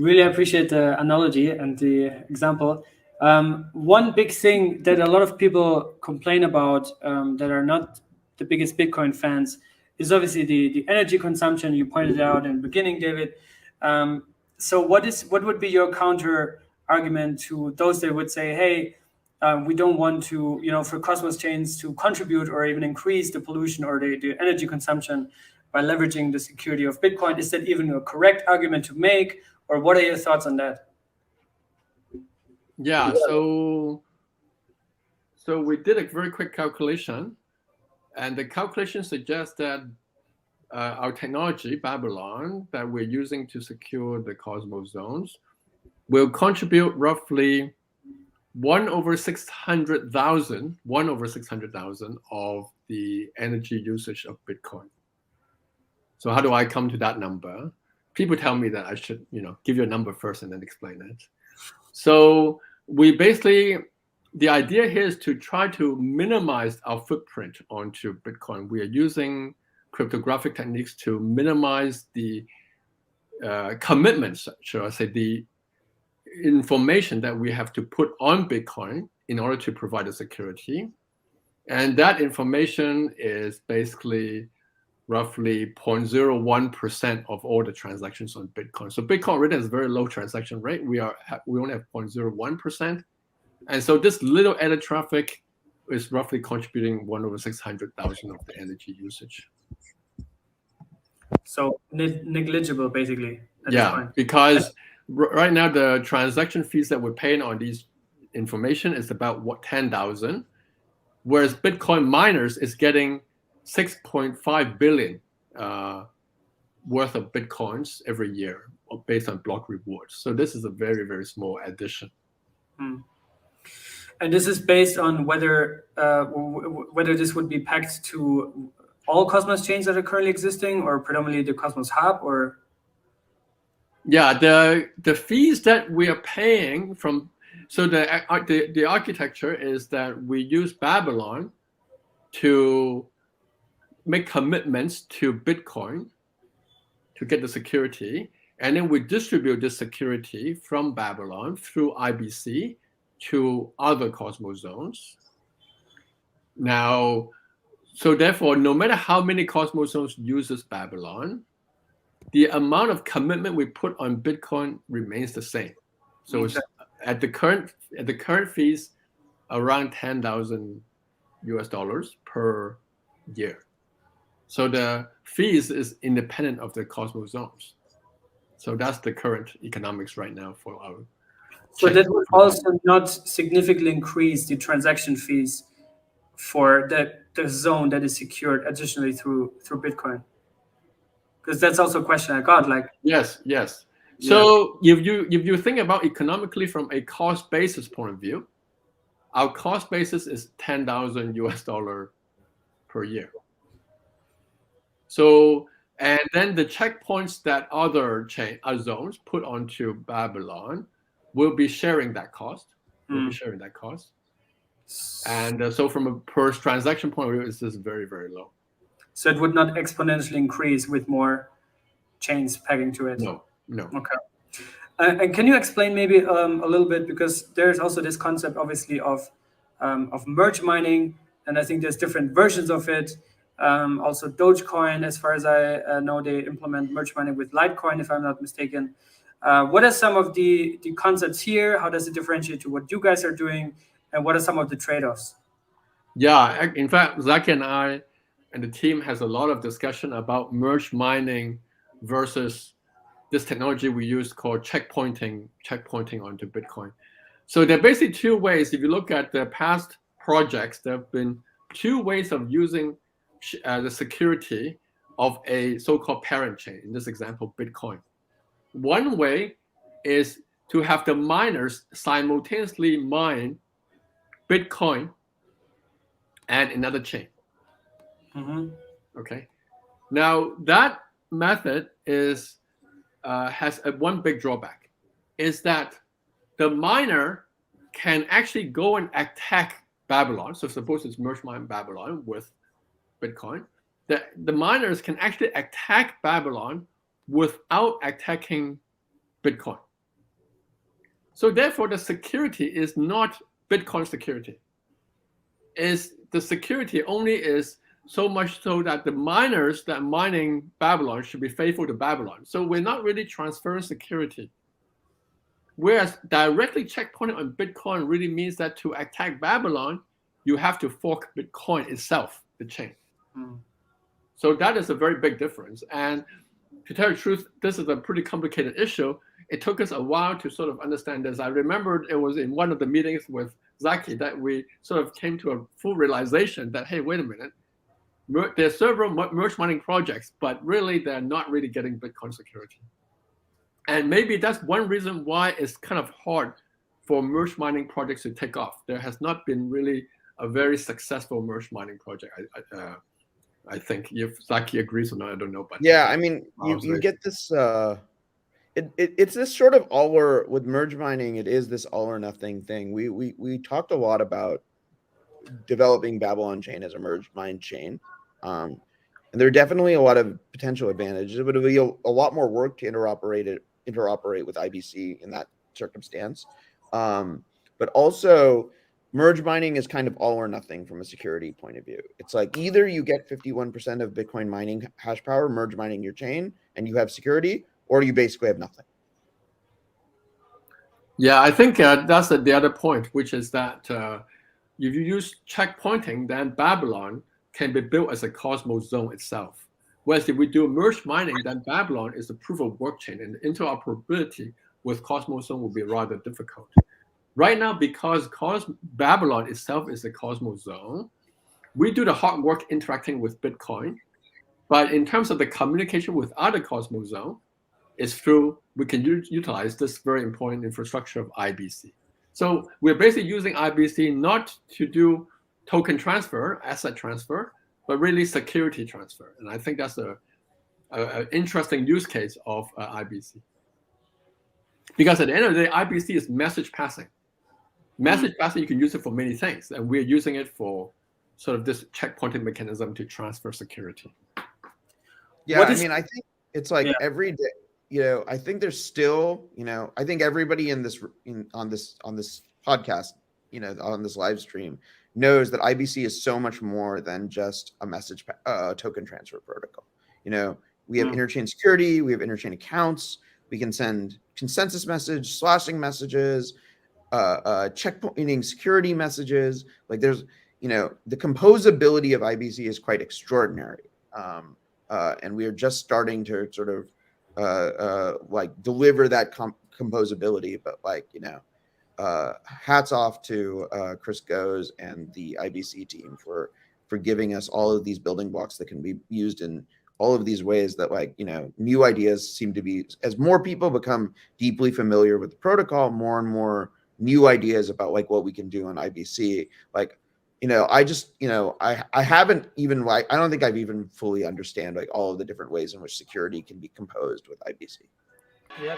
Really appreciate the analogy and the example. One big thing that a lot of people complain about that are not the biggest Bitcoin fans is obviously the energy consumption. You pointed out in the beginning, David. So what would be your counter argument to those that would say, hey, we don't want to, for Cosmos chains to contribute or even increase the pollution or the energy consumption by leveraging the security of Bitcoin? Is that even a correct argument to make? Or what are your thoughts on that? Yeah, so we did a very quick calculation, and the calculation suggests that our technology, Babylon, that we're using to secure the Cosmos zones will contribute roughly 1/600,000 of the energy usage of Bitcoin. So how do I come to that number? People tell me that I should, give you a number first and then explain it. So we basically, the idea here is to try to minimize our footprint onto Bitcoin. We are using cryptographic techniques to minimize the commitments, should I say, the information that we have to put on Bitcoin in order to provide the security. And that information is basically roughly 0.01% of all the transactions on Bitcoin. So Bitcoin already has a very low transaction rate. We only have 0.01%. And so this little added traffic is roughly contributing 1/600,000 of the energy usage. So negligible, basically. Yeah, because right now the transaction fees that we're paying on these information is about 10,000, whereas Bitcoin miners is getting 6.5 billion worth of Bitcoins every year based on block rewards. So this is a very, very small addition. And this is based on whether this would be pegged to all Cosmos chains that are currently existing, or predominantly the Cosmos Hub, or? Yeah, the fees that we are paying from, so the architecture is that we use Babylon to make commitments to Bitcoin to get the security, and then we distribute this security from Babylon through IBC to other Cosmos zones. Now, so therefore, no matter how many Cosmos zones uses Babylon, the amount of commitment we put on Bitcoin remains the same. So it's at the current fees, around $10,000 per year. So the fees is independent of the Cosmos zones. So that's the current economics right now for our. So that would also not significantly increase the transaction fees for the zone that is secured additionally through Bitcoin. Because that's also a question I got. Like, yes. So if you think about economically from a cost basis point of view, our cost basis is $10,000 per year. So, and then the checkpoints that other zones put onto Babylon will be sharing that cost. And so from a per transaction point of view, it's just very, very low. So it would not exponentially increase with more chains pegging to it? No. Okay. And can you explain maybe a little bit, because there's also this concept, obviously, of merge mining, and I think there's different versions of it. Also Dogecoin, as far as I know, they implement merge mining with Litecoin, if I'm not mistaken. What are some of the concepts here? How does it differentiate to what you guys are doing? And what are some of the trade-offs? Yeah, in fact, Zach and I and the team has a lot of discussion about merge mining versus this technology we use called checkpointing onto Bitcoin. So there are basically two ways. If you look at the past projects, there have been two ways of using the security of a so-called parent chain, in this example, Bitcoin. One way is to have the miners simultaneously mine Bitcoin and another chain. Okay. Now that method has one big drawback, is that the miner can actually go and attack Babylon. So suppose it's merge mine Babylon with Bitcoin. The miners can actually attack Babylon without attacking Bitcoin. So therefore, the security is not Bitcoin security. Is the security only is so much so that the miners that are mining Babylon should be faithful to Babylon. So we're not really transferring security. Whereas directly checkpointing on Bitcoin really means that to attack Babylon, you have to fork Bitcoin itself, the chain. So that is a very big difference. And to tell the truth, this is a pretty complicated issue. It took us a while to sort of understand this. I remembered it was in one of the meetings with Zaki that we sort of came to a full realization that, hey, wait a minute, there's several merge mining projects, but really they're not really getting Bitcoin security. And maybe that's one reason why it's kind of hard for merge mining projects to take off. There has not been really a very successful merge mining project. I think if Zaki agrees or not, I don't know. But yeah, I mean, you get this. It's this sort of with merge mining. It is this all or nothing thing. We talked a lot about developing Babylon chain as a merge mine chain, and there are definitely a lot of potential advantages. It would be a lot more work to interoperate with IBC in that circumstance, but also merge mining is kind of all or nothing from a security point of view. It's like either you get 51% of Bitcoin mining hash power, merge mining your chain, and you have security, or you basically have nothing. Yeah, I think that's the other point, which is that if you use checkpointing, then Babylon can be built as a Cosmos zone itself. Whereas if we do merge mining, then Babylon is a proof of work chain, and interoperability with Cosmos zone will be rather difficult. Right now, because Babylon itself is a Cosmos zone, we do the hard work interacting with Bitcoin. But in terms of the communication with other Cosmos zone, it's through, we can utilize this very important infrastructure of IBC. So we're basically using IBC not to do token transfer, asset transfer, but really security transfer. And I think that's an interesting use case of IBC. Because at the end of the day, IBC is message passing. Message passing, you can use it for many things. And we're using it for sort of this checkpointing mechanism to transfer security. Yeah, I mean, I think it's like every day, I think there's still, I think everybody on this podcast, on this live stream knows that IBC is so much more than just a message token transfer protocol. We have interchain security, we have interchain accounts, we can send consensus message, slashing messages, checkpointing security messages. Like there's, the composability of IBC is quite extraordinary. And we are just starting to sort of deliver that composability, but hats off to Chris Goes and the IBC team for giving us all of these building blocks that can be used in all of these ways that new ideas seem to be, as more people become deeply familiar with the protocol, more and more new ideas about what we can do on IBC. I haven't even, I don't think I've even fully understand all of the different ways in which security can be composed with IBC. Yeah.